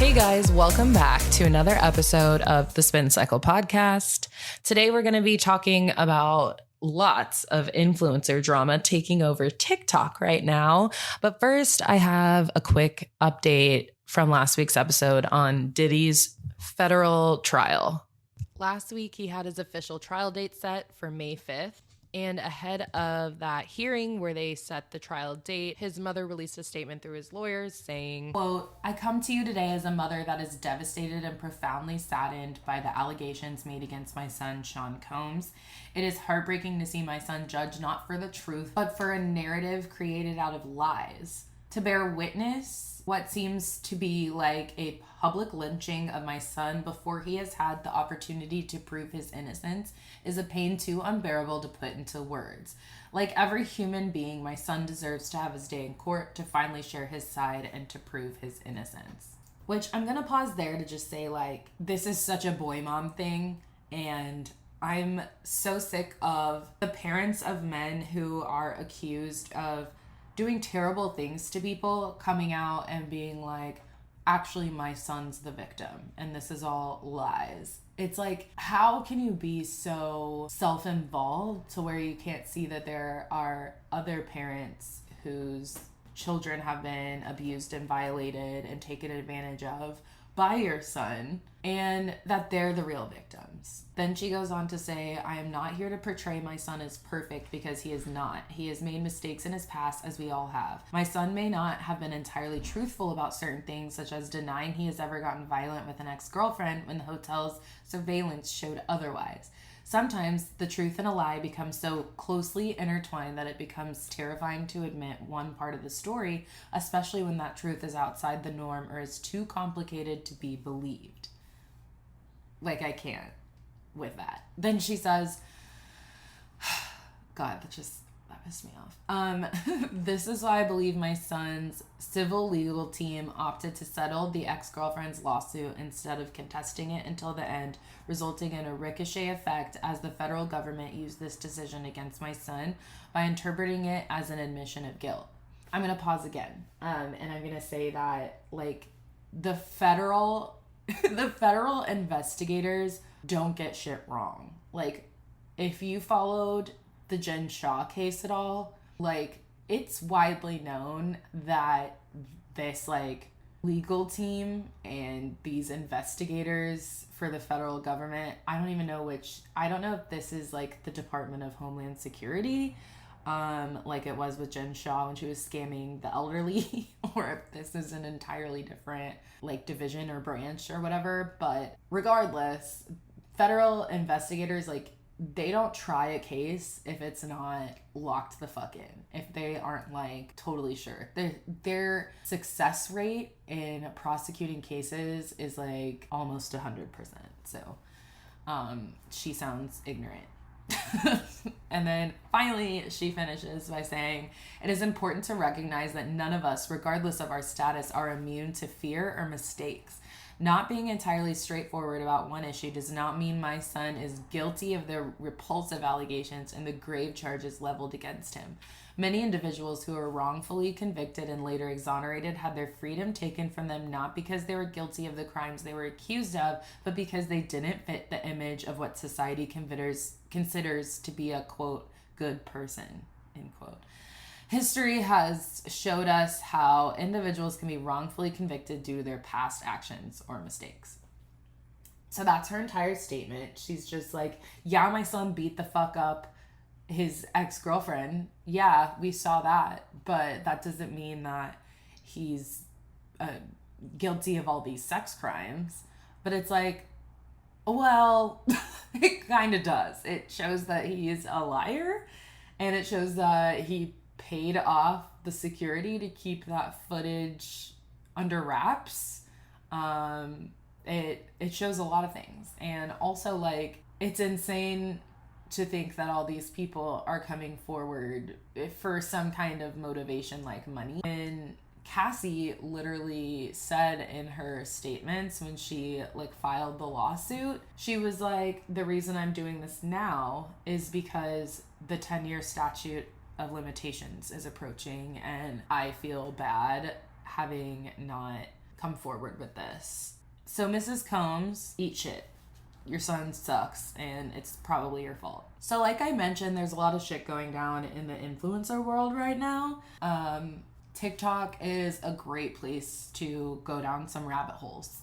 Hey guys, welcome back to another episode of the Spin Cycle podcast. Today we're going to be talking about lots of influencer drama taking over TikTok right now. But first, I have a quick update from last week's episode on Diddy's federal trial. Last week, he had his official trial date set for May 5th. And ahead of that hearing where they set the trial date, his mother released a statement through his lawyers saying, quote, "I come to you today as a mother that is devastated and profoundly saddened by the allegations made against my son, Sean Combs. It is heartbreaking to see my son judged not for the truth, but for a narrative created out of lies. To bear witness what seems to be like a public lynching of my son before he has had the opportunity to prove his innocence is a pain too unbearable to put into words. Like every human being, my son deserves to have his day in court, to finally share his side and to prove his innocence." Which I'm gonna pause there to just say, like, this is such a boy mom thing, and I'm so sick of the parents of men who are accused of doing terrible things to people coming out and being like, actually my son's the victim and this is all lies. It's like, how can you be so self-involved to where you can't see that there are other parents whose children have been abused and violated and taken advantage of by your son, and that they're the real victims. Then she goes on to say, "I am not here to portray my son as perfect because he is not. He has made mistakes in his past, as we all have. My son may not have been entirely truthful about certain things, such as denying he has ever gotten violent with an ex-girlfriend when the hotel's surveillance showed otherwise. Sometimes the truth and a lie become so closely intertwined that it becomes terrifying to admit one part of the story, especially when that truth is outside the norm or is too complicated to be believed." Like, I can't with that. Then she says, God, that pissed me off. "This is why I believe my son's civil legal team opted to settle the ex-girlfriend's lawsuit instead of contesting it until the end, resulting in a ricochet effect as the federal government used this decision against my son by interpreting it as an admission of guilt." I'm going to pause again. And I'm going to say that, like, the federal investigators don't get shit wrong. Like, if you followed the Jen Shah case at all, like, it's widely known that this, like, legal team and these investigators for the federal government, I don't know if this is, like, the Department of Homeland Security, like it was with Jen Shah when she was scamming the elderly, or if this is an entirely different, like, division or branch or whatever. But regardless, federal investigators, like, they don't try a case if it's not locked the fuck in, if they aren't, like, totally sure. Their success rate in prosecuting cases is, like, almost 100%. So she sounds ignorant. And then finally she finishes by saying, "It is important to recognize that none of us, regardless of our status, are immune to fear or mistakes. Not being entirely straightforward about one issue does not mean my son is guilty of the repulsive allegations and the grave charges leveled against him. Many individuals who were wrongfully convicted and later exonerated had their freedom taken from them not because they were guilty of the crimes they were accused of, but because they didn't fit the image of what society considers to be a, quote, good person," end quote. "History has showed us how individuals can be wrongfully convicted due to their past actions or mistakes." So that's her entire statement. She's just like, yeah, my son beat the fuck up his ex-girlfriend. Yeah, we saw that. But that doesn't mean that he's guilty of all these sex crimes. But it's like, well, it kind of does. It shows that he's a liar. And it shows that he paid off the security to keep that footage under wraps. It shows a lot of things. And also, like, it's insane to think that all these people are coming forward for some kind of motivation like money. And Cassie literally said in her statements when she, like, filed the lawsuit, she was like, the reason I'm doing this now is because the 10-year statute of limitations is approaching and I feel bad having not come forward with this. So Mrs. Combs, eat shit. Your son sucks and it's probably your fault. So like I mentioned, there's a lot of shit going down in the influencer world right now. TikTok is a great place to go down some rabbit holes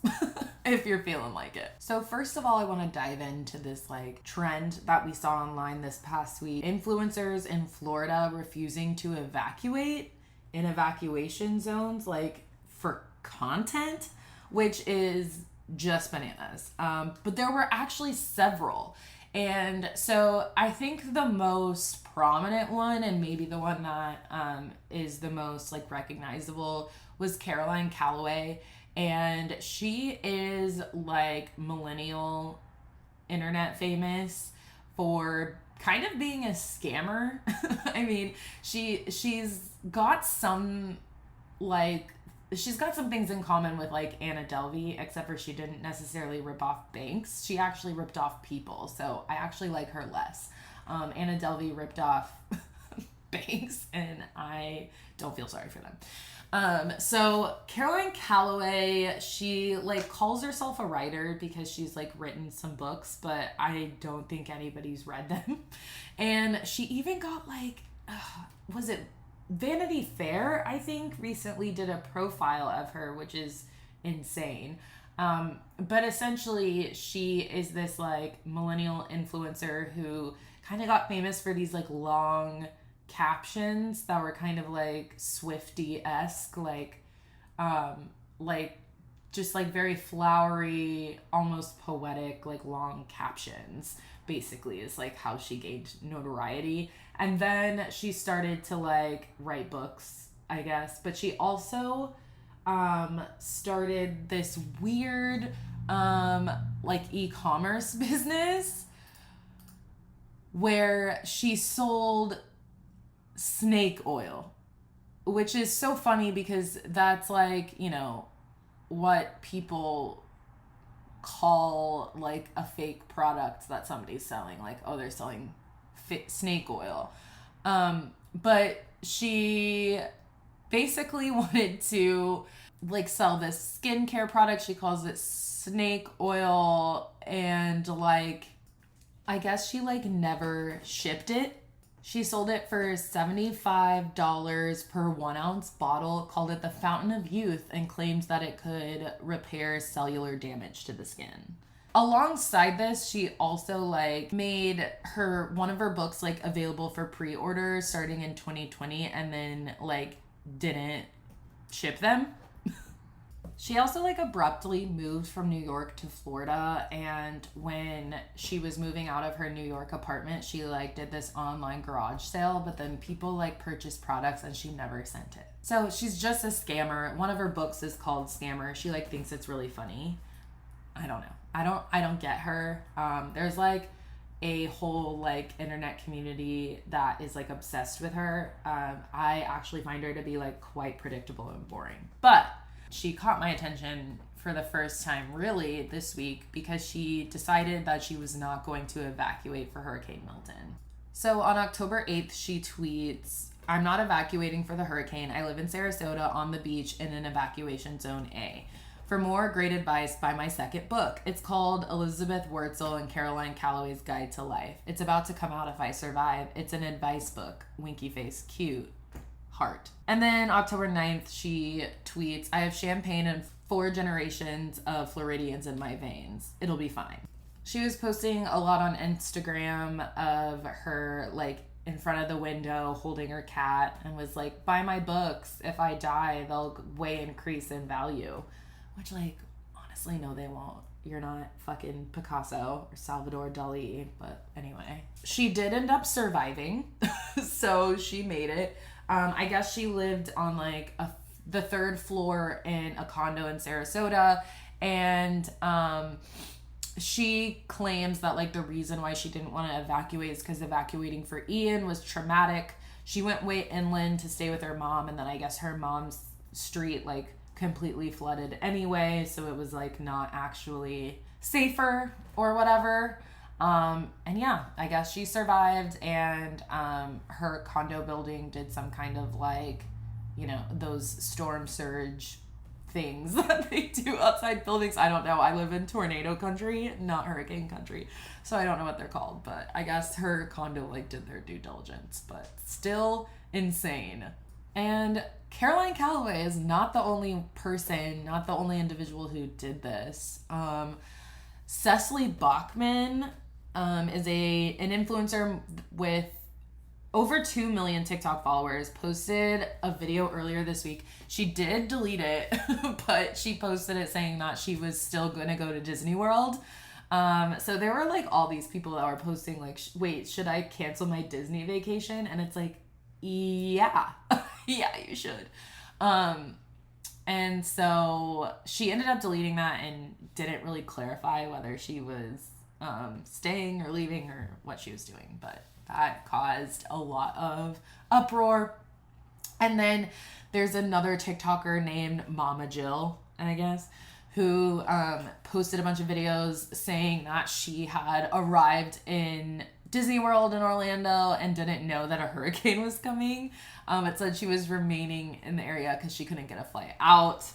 if you're feeling like it. So first of all, I want to dive into this like trend that we saw online this past week. Influencers in Florida refusing to evacuate in evacuation zones like for content, which is just bananas. But there were actually several. And so I think the most prominent one, and maybe the one that is the most like recognizable, was Caroline Calloway. And she is like millennial internet famous for kind of being a scammer. I mean, she's got some like she's got some things in common with like Anna Delvey, except for she didn't necessarily rip off banks. She actually ripped off people. So I actually like her less. Anna Delvey ripped off banks and I don't feel sorry for them. So Caroline Calloway, she like calls herself a writer because she's like written some books, but I don't think anybody's read them. And she even got like, was it Vanity Fair, I think, recently did a profile of her, which is insane. But essentially, she is this like millennial influencer who kind of got famous for these like long captions that were kind of like Swiftie-esque, like just like very flowery, almost poetic, like long captions, basically, is like how she gained notoriety. And then she started to like write books, I guess. But she also started this weird like e-commerce business where she sold snake oil, which is so funny because that's like, you know, what people call like a fake product that somebody's selling. Like, oh, they're selling snake oil. But she basically wanted to like sell this skincare product. She calls it snake oil, and like I guess she like never shipped it. She sold it for $75 per 1 ounce bottle, called it the Fountain of Youth, and claimed that it could repair cellular damage to the skin. Alongside this, she also like made one of her books like available for pre-order starting in 2020 and then like didn't ship them. She also like abruptly moved from New York to Florida, and when she was moving out of her New York apartment, she like did this online garage sale, but then people like purchased products and she never sent it. So she's just a scammer. One of her books is called Scammer. She like thinks it's really funny. I don't know. I don't get her. There's like a whole like internet community that is like obsessed with her. I actually find her to be like quite predictable and boring. But she caught my attention for the first time really this week because she decided that she was not going to evacuate for Hurricane Milton. So on October 8th, she tweets, "I'm not evacuating for the hurricane. I live in Sarasota on the beach in an evacuation zone A. For more great advice, buy my second book. It's called Elizabeth Wurtzel and Caroline Calloway's Guide to Life. It's about to come out if I survive. It's an advice book. Winky face, cute. Heart." And then October 9th, she tweets, "I have champagne and 4 generations of Floridians in my veins. It'll be fine." She was posting a lot on Instagram of her like in front of the window holding her cat and was like, "Buy my books. If I die, they'll way increase in value." Which, like, honestly, no, they won't. You're not fucking Picasso or Salvador Dali. But anyway, she did end up surviving. So she made it. I guess she lived on like the 3rd floor in a condo in Sarasota. And she claims that like the reason why she didn't want to evacuate is because evacuating for Ian was traumatic. She went way inland to stay with her mom. And then I guess her mom's street like completely flooded anyway, so it was like not actually safer or whatever. And yeah, I guess she survived, and her condo building did some kind of like, you know, those storm surge things that they do outside buildings. I don't know. I live in tornado country, not hurricane country. So I don't know what they're called, but I guess her condo like did their due diligence, but still insane. And Caroline Calloway is not the only person, not the only individual who did this. Cecily Bachman is an influencer with over 2 million TikTok followers, posted a video earlier this week. She did delete it, but she posted it saying that she was still going to go to Disney World. So there were like all these people that were posting like, wait, should I cancel my Disney vacation? And it's like, yeah, yeah, you should. And so she ended up deleting that and didn't really clarify whether she was staying or leaving or what she was doing, but that caused a lot of uproar. And then there's another TikToker named Mama Jill, I guess, who posted a bunch of videos saying that she had arrived in Disney World in Orlando and didn't know that a hurricane was coming. It said she was remaining in the area because she couldn't get a flight out,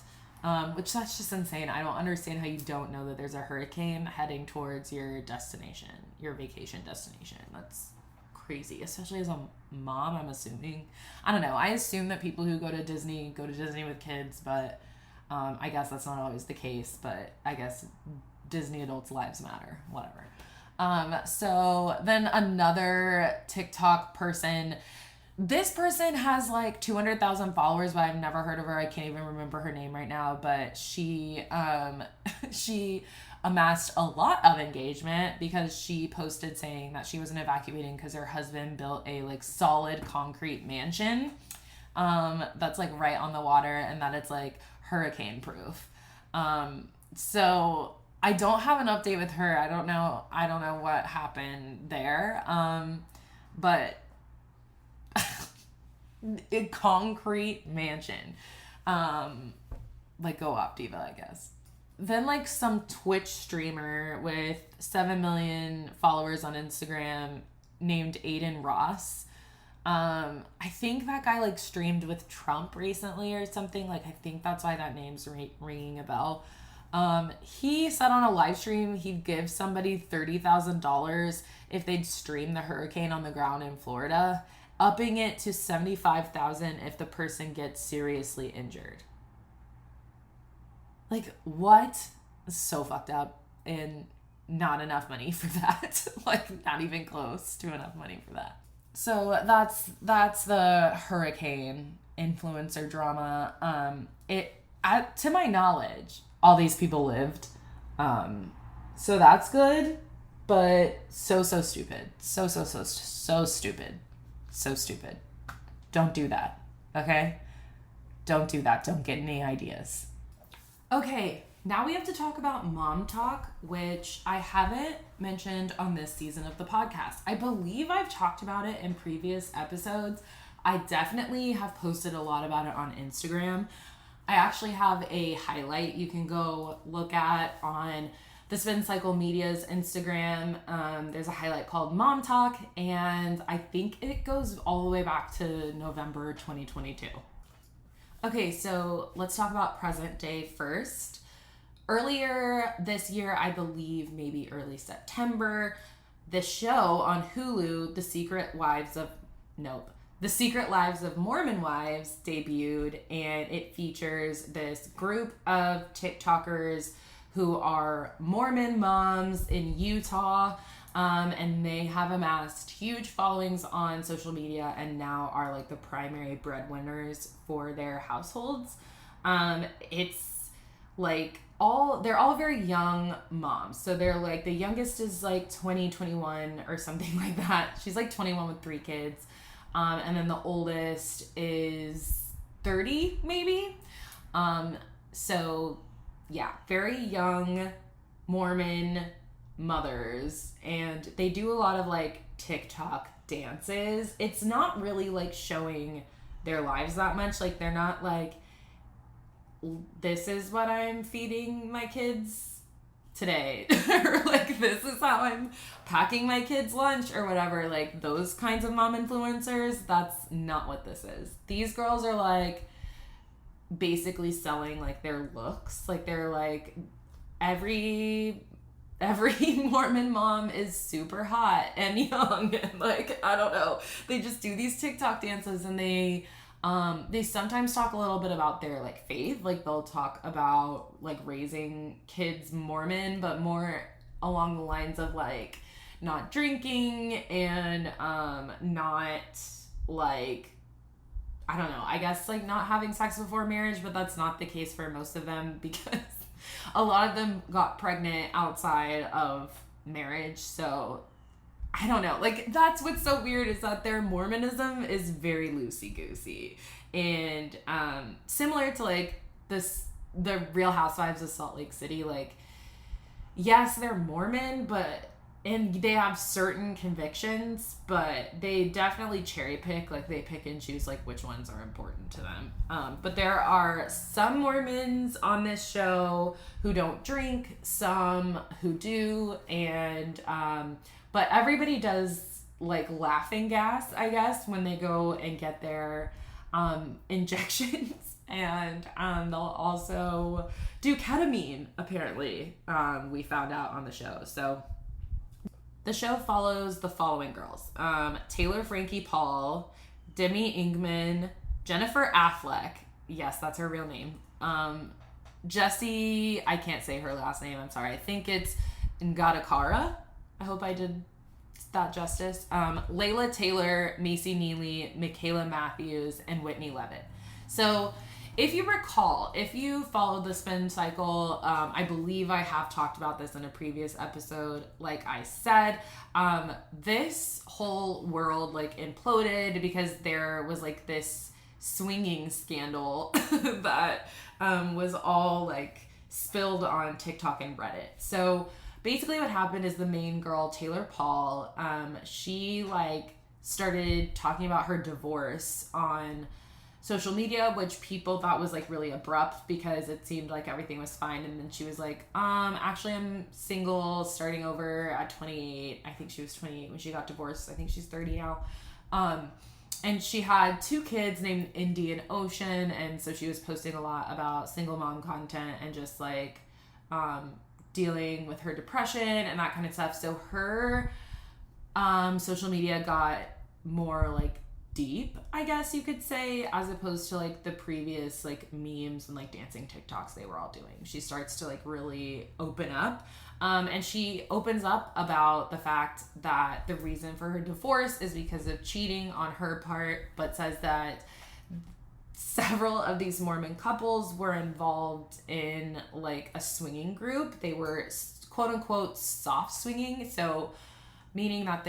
which that's just insane. I don't understand how you don't know that there's a hurricane heading towards your destination, your vacation destination. That's crazy, especially as a mom, I'm assuming. I don't know. I assume that people who go to Disney with kids, but I guess that's not always the case, but I guess Disney adults' lives matter, whatever. So then another TikTok person, this person has like 200,000 followers, but I've never heard of her. I can't even remember her name right now, but she amassed a lot of engagement because she posted saying that she wasn't evacuating because her husband built a like solid concrete mansion that's like right on the water and that it's like hurricane proof. So I don't have an update with her. I don't know what happened there. But a concrete mansion. Like go up, diva, I guess. Then like some Twitch streamer with 7 million followers on Instagram named Aiden Ross. I think that guy like streamed with Trump recently or something. Like I think that's why that name's ringing a bell. He said on a live stream he'd give somebody $30,000 if they'd stream the hurricane on the ground in Florida, upping it to $75,000 if the person gets seriously injured. Like, what? So fucked up and not enough money for that. Like, not even close to enough money for that. So that's the hurricane influencer drama. To my knowledge, all these people lived. So that's good, but so stupid. So stupid. So stupid. Don't do that. Okay? Don't do that. Don't get any ideas. Okay, now we have to talk about mom talk, which I haven't mentioned on this season of the podcast. I believe I've talked about it in previous episodes. I definitely have posted a lot about it on Instagram. I actually have a highlight you can go look at on the Spin Cycle Media's Instagram. There's a highlight called Mom Talk, and I think it goes all the way back to November 2022. Okay, so let's talk about present day first. Earlier this year, I believe maybe early September, the show on Hulu, The Secret Lives of Mormon Wives debuted, and it features this group of TikTokers who are Mormon moms in Utah, and they have amassed huge followings on social media and now are like the primary breadwinners for their households. It's like they're all very young moms. So they're like, the youngest is like 21 or something like that. She's like 21 with 3 kids. And then the oldest is 30 maybe. So yeah, very young Mormon mothers, and they do a lot of like TikTok dances. It's not really like showing their lives that much. Like they're not like, this is what I'm feeding my kids today, or like this is how I'm packing my kids lunch or whatever. Like those kinds of mom influencers, that's not what this is. These girls are like, basically selling like their looks. Like they're like every Mormon mom is super hot and young and like I don't know. They just do these TikTok dances and they sometimes talk a little bit about their like faith. Like they'll talk about like raising kids Mormon, but more along the lines of like not drinking and not like I don't know, I guess like not having sex before marriage, but that's not the case for most of them because a lot of them got pregnant outside of marriage. So I don't know. Like that's what's so weird is that their Mormonism is very loosey-goosey. And similar to like the Real Housewives of Salt Lake City, like yes, they're Mormon, and they have certain convictions, but they definitely cherry pick, like they pick and choose like which ones are important to them. But there are some Mormons on this show who don't drink, some who do, and but everybody does like laughing gas, I guess, when they go and get their injections. And they'll also do ketamine, apparently, we found out on the show. So the show follows the following girls. Taylor Frankie Paul, Demi Ingman, Jennifer Affleck. Yes, that's her real name. Jessie, I can't say her last name, I'm sorry. I think it's Ngatakara. I hope I did that justice. Layla Taylor, Macy Neely, Michaela Matthews, and Whitney Levitt. So if you recall, if you followed the spin cycle, I believe I have talked about this in a previous episode. Like I said, this whole world like imploded because there was like this swinging scandal that was all like spilled on TikTok and Reddit. So basically what happened is the main girl, Taylor Paul, she like started talking about her divorce on social media, which people thought was like really abrupt because it seemed like everything was fine. And then she was like, actually I'm single, starting over at 28. I think she was 28 when she got divorced. I think she's 30 now. And she had 2 kids named Indy and Ocean. And so she was posting a lot about single mom content and just like, dealing with her depression and that kind of stuff. So her, social media got more like deep, I guess you could say, as opposed to like the previous like memes and like dancing TikToks they were all doing. She starts to like really open up. And she opens up about the fact that the reason for her divorce is because of cheating on her part, but says that several of these Mormon couples were involved in like a swinging group. They were quote unquote soft swinging. So meaning that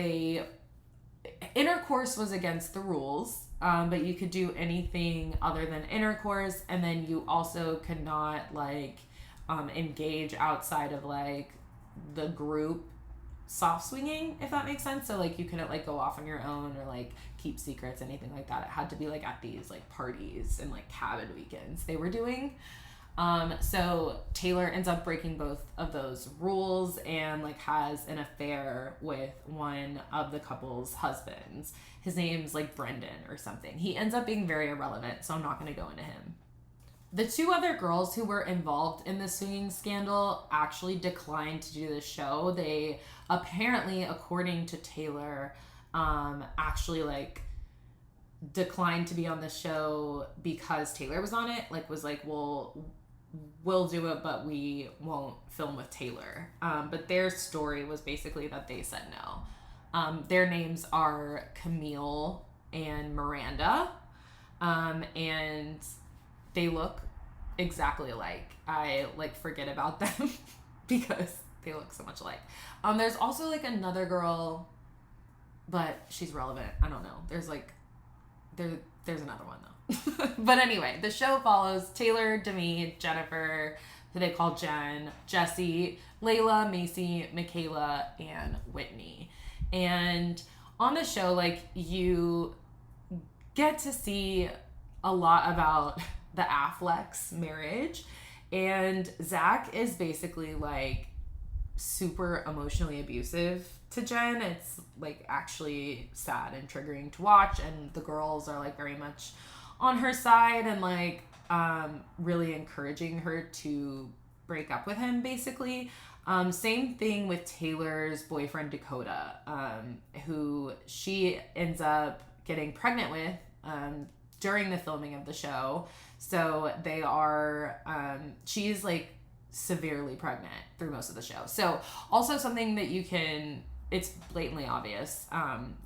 intercourse was against the rules, but you could do anything other than intercourse, and then you also could not like engage outside of like the group soft swinging, if that makes sense. So like you couldn't like go off on your own or like keep secrets, anything like that. It had to be like at these like parties and like cabin weekends they were doing. So Taylor ends up breaking both of those rules and like has an affair with one of the couple's husbands. His name's like Brendan or something. He ends up being very irrelevant, so I'm not going to go into him. The 2 other girls who were involved in the swinging scandal actually declined to do the show. They apparently, according to Taylor, actually like declined to be on the show because Taylor was on it. Like was like, well, we'll do it, but we won't film with Taylor. But their story was basically that they said no. Their names are Camille and Miranda. And they look exactly alike. I like forget about them because they look so much alike. There's also like another girl, but she's relevant. I don't know. There's another one though. But anyway, the show follows Taylor, Demi, Jennifer, who they call Jen, Jessie, Layla, Macy, Michaela, and Whitney. And on the show, like you get to see a lot about the Afflecks' marriage, and Zach is basically like super emotionally abusive to Jen. It's like actually sad and triggering to watch, and the girls are like very much on her side, and like really encouraging her to break up with him, basically. Same thing with Taylor's boyfriend, Dakota, who she ends up getting pregnant with during the filming of the show. So they are, she's like severely pregnant through most of the show. So also something that it's blatantly obvious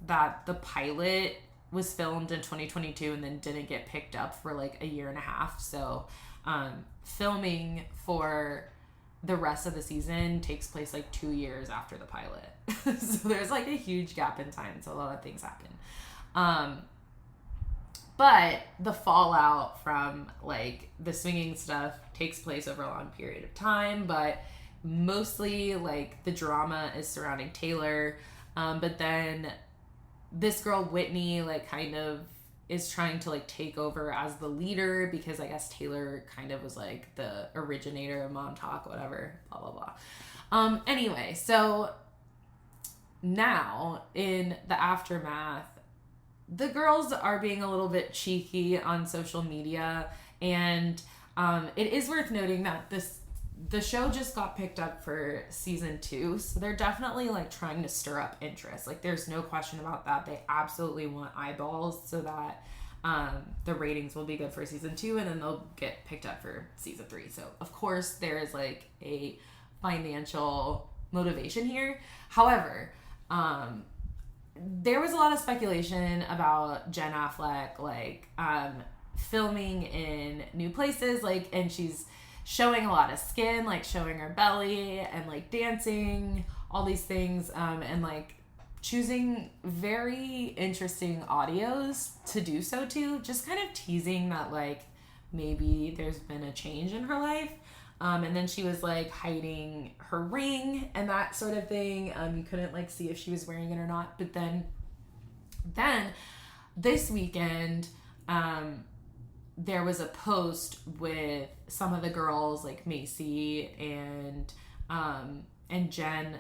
that the pilot was filmed in 2022 and then didn't get picked up for like a year and a half. So filming for the rest of the season takes place like 2 years after the pilot. So there's like a huge gap in time. So a lot of things happen. But the fallout from like the swinging stuff takes place over a long period of time, but mostly like the drama is surrounding Taylor. But then this girl, Whitney, like kind of is trying to like take over as the leader because I guess Taylor kind of was like the originator of Montauk, whatever, blah, blah, blah. Anyway, so now in the aftermath, the girls are being a little bit cheeky on social media, and it is worth noting that the show just got picked up for season 2, so they're definitely like trying to stir up interest. Like there's no question about that. They absolutely want eyeballs so that the ratings will be good for season 2, and then they'll get picked up for season 3. So of course there is like a financial motivation here. However, there was a lot of speculation about Jen Affleck like filming in new places, like, and she's showing a lot of skin, like showing her belly and like dancing, all these things, and like choosing very interesting audios to do so too, just kind of teasing that like maybe there's been a change in her life. And then she was like hiding her ring and that sort of thing. You couldn't like see if she was wearing it or not. But then this weekend, there was a post with some of the girls like Macy and Jen,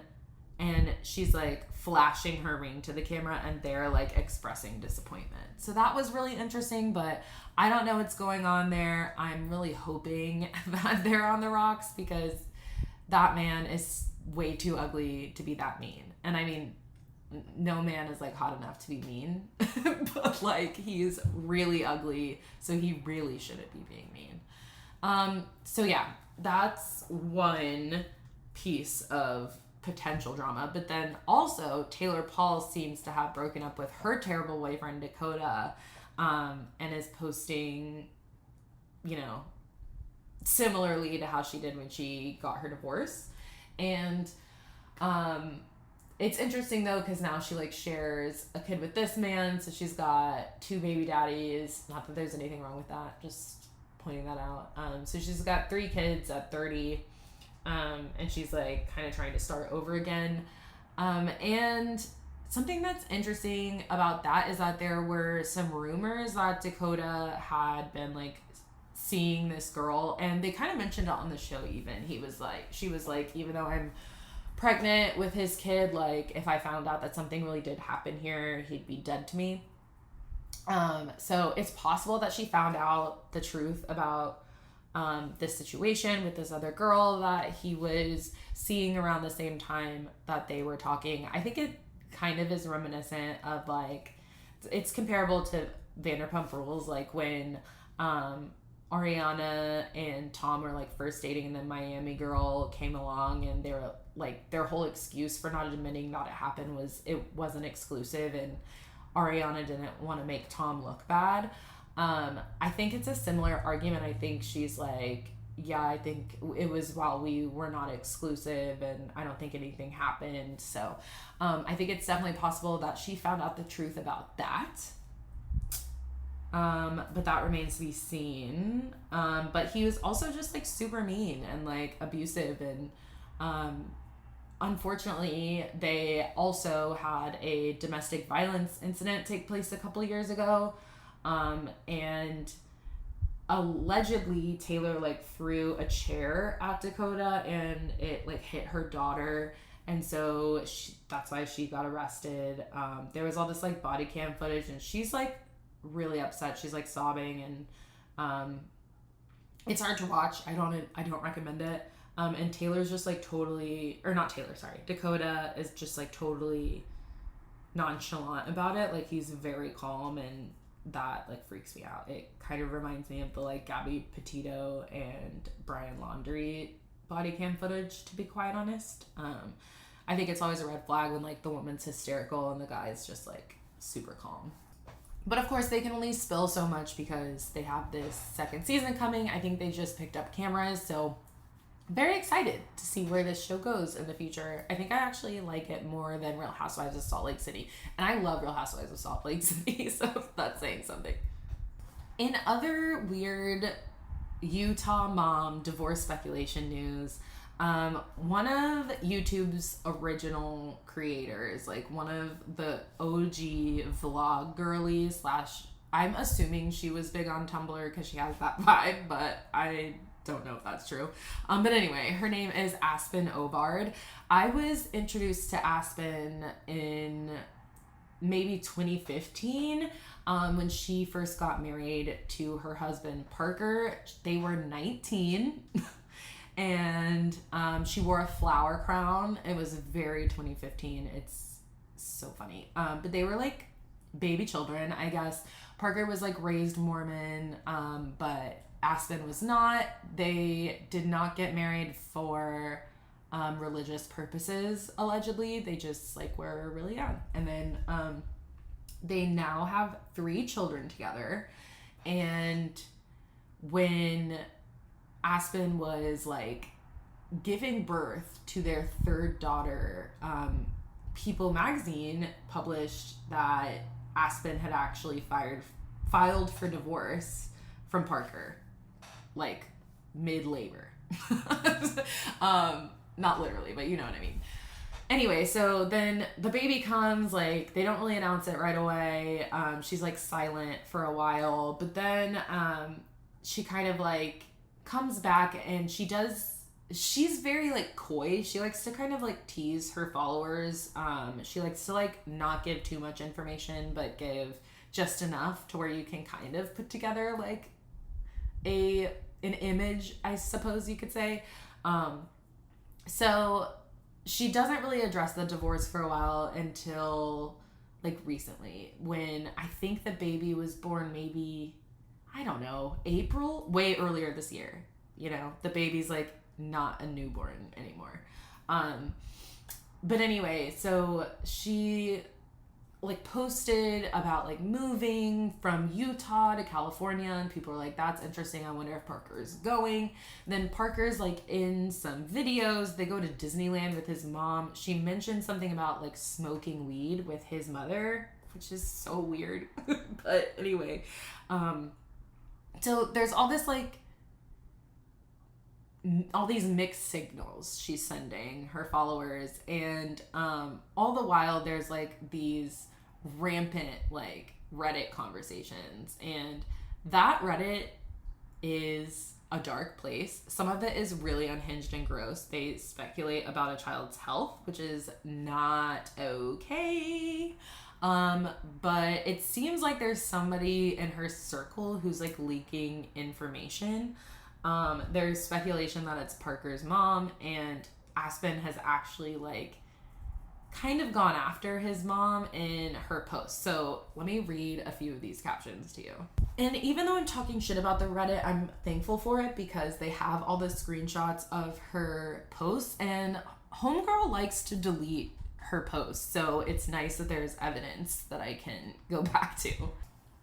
and she's like flashing her ring to the camera and they're like expressing disappointment. So that was really interesting, but I don't know what's going on there. I'm really hoping that they're on the rocks because that man is way too ugly to be that mean. And I mean, no man is like hot enough to be mean, but like he's really ugly, so he really shouldn't be being mean. So yeah, that's one piece of potential drama. But then also Taylor Paul seems to have broken up with her terrible boyfriend Dakota, and is posting, similarly to how she did when she got her divorce. And it's interesting though, because now she like shares a kid with this man, so she's got 2 baby daddies. Not that there's anything wrong with that, just pointing that out. So she's got 3 kids at 30, and she's like kind of trying to start over again. And something that's interesting about that is that there were some rumors that Dakota had been like seeing this girl, and they kind of mentioned it on the show even. She was like, even though I'm pregnant with his kid, like if I found out that something really did happen here, he'd be dead to me. So it's possible that she found out the truth about this situation with this other girl that he was seeing around the same time that they were talking. I think it kind of is reminiscent of like, it's comparable to Vanderpump Rules, like when Ariana and Tom were like first dating, and then Miami Girl came along, and they were like, their whole excuse for not admitting that it happened was it wasn't exclusive, and Ariana didn't want to make Tom look bad. I think it's a similar argument. I think she's like, yeah, I think it was while we were not exclusive, and I don't think anything happened. So I think it's definitely possible that she found out the truth about that. But that remains to be seen. But he was also just like super mean and like abusive, and unfortunately they also had a domestic violence incident take place a couple years ago, and allegedly Taylor like threw a chair at Dakota and it like hit her daughter, and so that's why she got arrested. There was all this like body cam footage, and she's like really upset. She's like sobbing, and It's hard to watch. I don't recommend it. And Taylor's just like totally, or not Taylor, sorry. Dakota is just like totally nonchalant about it. Like he's very calm, and that like freaks me out. It kind of reminds me of the like Gabby Petito and Brian Laundrie body cam footage, to be quite honest. I think it's always a red flag when like the woman's hysterical and the guy's just like super calm. But of course they can only spill so much because they have this second season coming. I think they just picked up cameras, so very excited to see where this show goes in the future. I think I actually like it more than Real Housewives of Salt Lake City. And I love Real Housewives of Salt Lake City, so that's saying something. In other weird Utah mom divorce speculation news, one of YouTube's original creators, like one of the OG vlog girlies / I'm assuming she was big on Tumblr because she has that vibe, but I don't know if that's true. But anyway, her name is Aspen Obard. I was introduced to Aspen in maybe 2015 when she first got married to her husband Parker. They were 19 and she wore a flower crown. It was very 2015. It's so funny. But they were like baby children, I guess. Parker was like raised Mormon, but Aspen was not. They did not get married for religious purposes, allegedly. They just like were really young. And then they now have 3 children together. And when Aspen was like giving birth to their 3rd daughter, People magazine published that Aspen had actually filed for divorce from Parker, like mid-labor. Not literally, but you know what I mean. Anyway, so then the baby comes, like they don't really announce it right away. She's like silent for a while, but then she kind of like comes back and she's very like coy. She likes to kind of like tease her followers. She likes to like not give too much information, but give just enough to where you can kind of put together like an image, I suppose you could say. So she doesn't really address the divorce for a while until like recently, when I think the baby was born maybe, I don't know, April, way earlier this year. You know, the baby's like not a newborn anymore. But anyway, so she like posted about like moving from Utah to California, and people were like, that's interesting, I wonder if Parker's going. Then Parker's like in some videos. They go to Disneyland with his mom. She mentioned something about like smoking weed with his mother, which is so weird. But anyway, so there's all this like all these mixed signals she's sending her followers, and all the while there's like these rampant like Reddit conversations, and that Reddit is a dark place. Some of it is really unhinged and gross. They speculate about a child's health, which is not okay. But it seems like there's somebody in her circle who's like leaking information. There's speculation that it's Parker's mom, and Aspen has actually like kind of gone after his mom in her post. So let me read a few of these captions to you. And even though I'm talking shit about the Reddit, I'm thankful for it because they have all the screenshots of her posts, and Homegirl likes to delete her posts. So it's nice that there's evidence that I can go back to.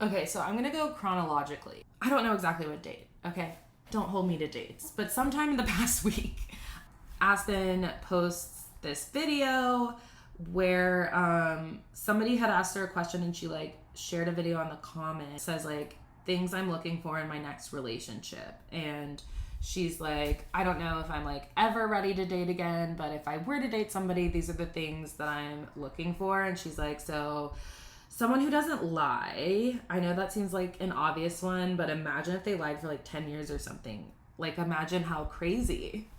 Okay, so I'm going to go chronologically. I don't know exactly what date, okay? Don't hold me to dates, but sometime in the past week, Aspen posts this video where somebody had asked her a question, and she like shared a video on the comment. It says like, things I'm looking for in my next relationship. And she's like, I don't know if I'm like ever ready to date again, but if I were to date somebody, these are the things that I'm looking for. And she's like, so someone who doesn't lie. I know that seems like an obvious one, but imagine if they lied for like 10 years or something. Like, imagine how crazy.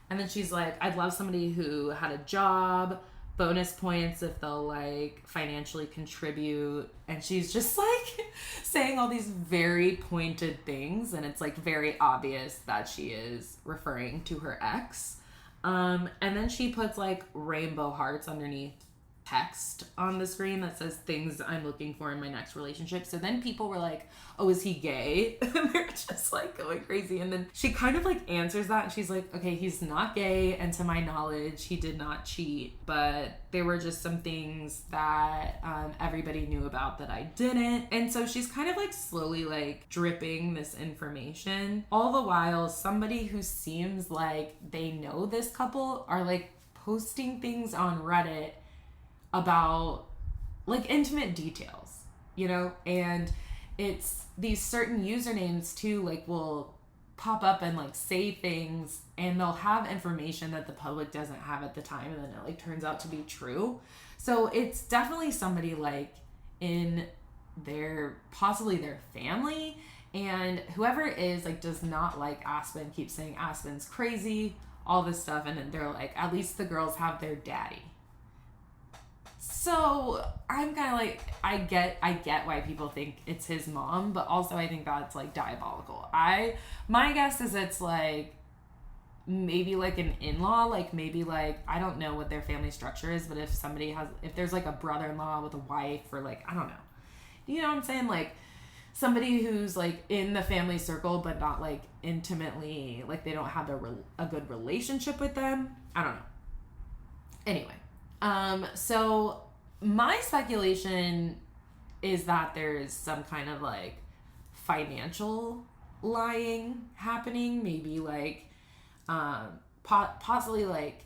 And then she's like, I'd love somebody who had a job, bonus points if they'll like financially contribute. And she's just like saying all these very pointed things, and it's like very obvious that she is referring to her ex. And then she puts like rainbow hearts underneath text on the screen that says things I'm looking for in my next relationship. So then people were like, oh, is he gay? And they're just like going crazy. And then she kind of like answers that, and she's like, okay, he's not gay, and to my knowledge he did not cheat, but there were just some things that everybody knew about that I didn't. And so she's kind of like slowly like dripping this information, all the while somebody who seems like they know this couple are like posting things on Reddit about like intimate details, you know? And it's these certain usernames too, like will pop up and like say things, and they'll have information that the public doesn't have at the time, and then it like turns out to be true. So it's definitely somebody like in their, possibly their family, and whoever it is like does not like Aspen, keeps saying Aspen's crazy, all this stuff. And then they're like, at least the girls have their daddy. So I'm kind of like, I get why people think it's his mom, but also I think that's like diabolical. My guess is it's like maybe like an in-law, like maybe like, I don't know what their family structure is, but if there's like a brother-in-law with a wife, or like, I don't know. You know what I'm saying? Like somebody who's like in the family circle, but not like intimately, like they don't have a good relationship with them. I don't know. Anyway. So my speculation is that there's some kind of like financial lying happening, maybe like, possibly like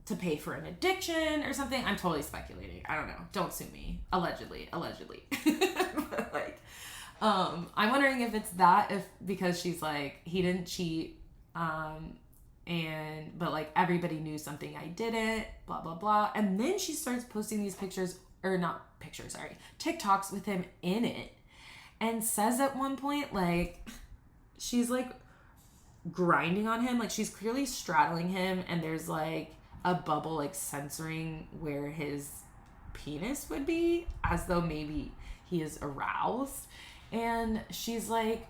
to pay for an addiction or something. I'm totally speculating. I don't know. Don't sue me. Allegedly. But like, I'm wondering if it's that, because she's like, he didn't cheat, but like everybody knew something I didn't, blah blah blah. And then she starts posting these TikToks with him in it, and says at one point like she's like grinding on him, like she's clearly straddling him, and there's like a bubble like censoring where his penis would be, as though maybe he is aroused. And she's like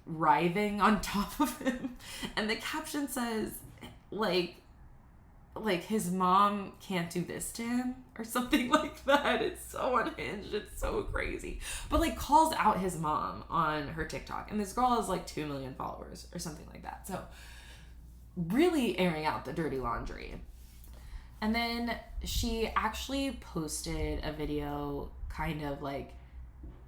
writhing on top of him, and the caption says like his mom can't do this to him or something like that. It's so unhinged, it's so crazy, but like calls out his mom on her TikTok, and this girl has like 2 million followers or something like that. So really airing out the dirty laundry. And then she actually posted a video kind of like,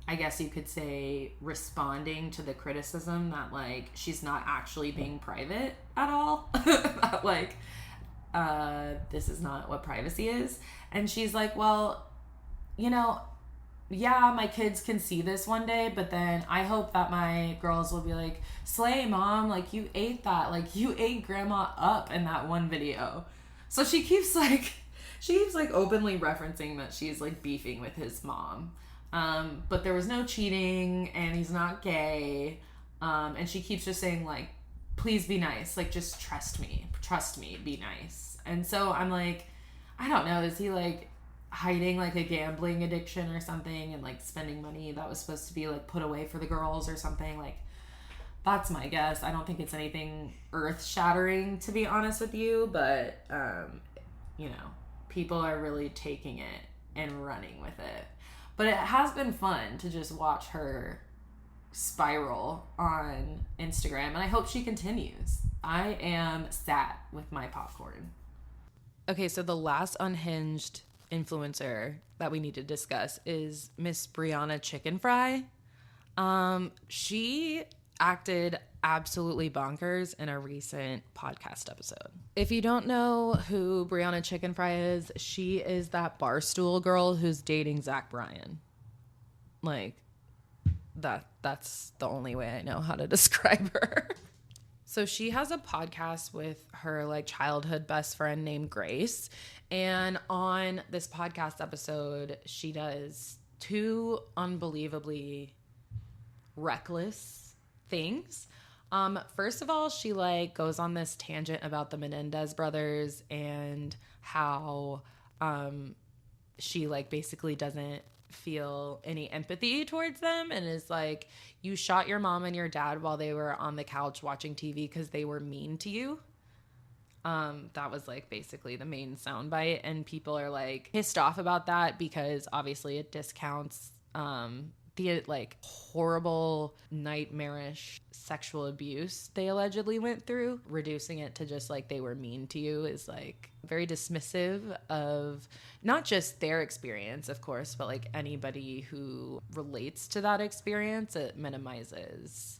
I guess you could say, responding to the criticism that like she's not actually being private at all. That like this is not what privacy is. And she's like, well, you know, yeah, my kids can see this one day, but then I hope that my girls will be like, slay mom, like you ate that, like you ate grandma up in that one video. So she keeps like openly referencing that she's like beefing with his mom. But there was no cheating, and he's not gay. And she keeps just saying like, please be nice. Like, just trust me, be nice. And so I'm like, I don't know. Is he like hiding like a gambling addiction or something, and like spending money that was supposed to be like put away for the girls or something? Like, that's my guess. I don't think it's anything earth shattering, to be honest with you, but, you know, people are really taking it and running with it. But it has been fun to just watch her spiral on Instagram, and I hope she continues. I am sat with my popcorn. Okay, so the last unhinged influencer that we need to discuss is Miss Brianna Chicken Fry. She acted absolutely bonkers in a recent podcast episode. If you don't know who Brianna Chicken Fry is, she is that Barstool girl who's dating Zach Bryan. Like, that's the only way I know how to describe her. So she has a podcast with her like childhood best friend named Grace. And on this podcast episode, she does 2 unbelievably reckless things. First of all, she like goes on this tangent about the Menendez brothers and how she like basically doesn't feel any empathy towards them and is like, you shot your mom and your dad while they were on the couch watching TV because they were mean to you. That was like basically the main soundbite, and people are like pissed off about that because obviously it discounts the like horrible, nightmarish sexual abuse they allegedly went through. Reducing it to just like they were mean to you is like very dismissive of not just their experience, of course, but like anybody who relates to that experience. It minimizes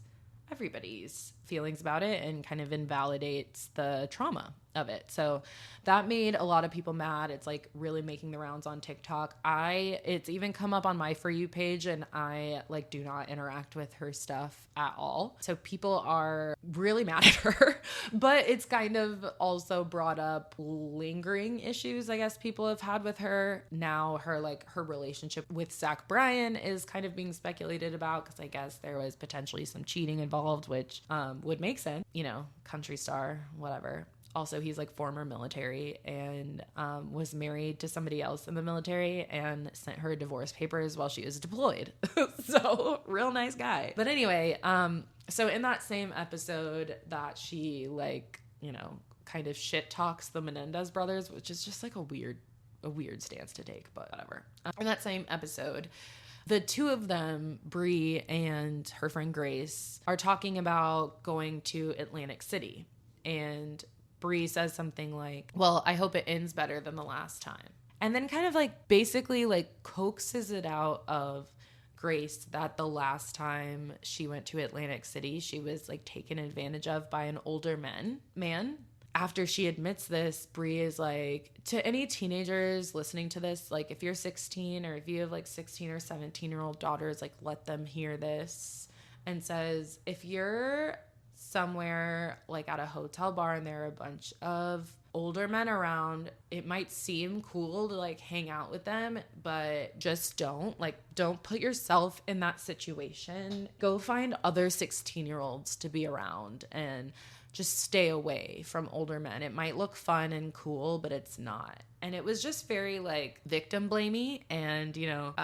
everybody's feelings about it and kind of invalidates the trauma of it. So that made a lot of people mad. It's like really making the rounds on TikTok. It's even come up on my For You page, and I like do not interact with her stuff at all. So people are really mad at her, but it's kind of also brought up lingering issues I guess people have had with her. Now her relationship with Zach Bryan is kind of being speculated about because I guess there was potentially some cheating involved, which would make sense, you know, country star, whatever. Also, he's like former military and was married to somebody else in the military and sent her divorce papers while she was deployed. So real nice guy. But anyway, so in that same episode that she like, you know, kind of shit talks the Menendez brothers, which is just like a weird stance to take, but whatever. In that same episode, the two of them, Brie and her friend Grace, are talking about going to Atlantic City. And Brie says something like, well, I hope it ends better than the last time. And then kind of like basically like coaxes it out of Grace that the last time she went to Atlantic City, she was like taken advantage of by an older man. After she admits this, Brie is like, to any teenagers listening to this, like if you're 16 or if you have like 16 or 17-year-old daughters, like let them hear this, and says, if you're somewhere like at a hotel bar and there are a bunch of older men around, it might seem cool to like hang out with them, but just don't put yourself in that situation. Go find other 16-year-olds to be around and just stay away from older men. It might look fun and cool, but it's not. And it was just very like victim blamey. And, you know,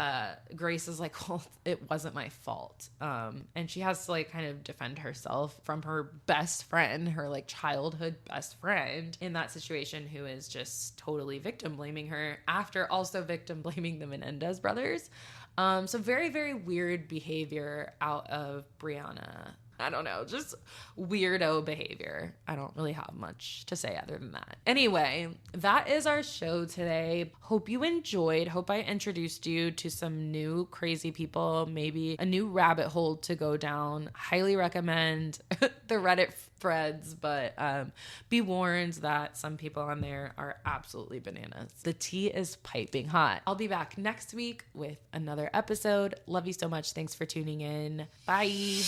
Grace is like, well, it wasn't my fault. And she has to like kind of defend herself from her best friend, her like childhood best friend in that situation, who is just totally victim blaming her after also victim blaming the Menendez brothers. So very, very weird behavior out of Brianna. I don't know, just weirdo behavior. I don't really have much to say other than that. Anyway, that is our show today. Hope you enjoyed. Hope I introduced you to some new crazy people, maybe a new rabbit hole to go down. Highly recommend the Reddit threads, but be warned that some people on there are absolutely bananas. The tea is piping hot. I'll be back next week with another episode. Love you so much. Thanks for tuning in. Bye.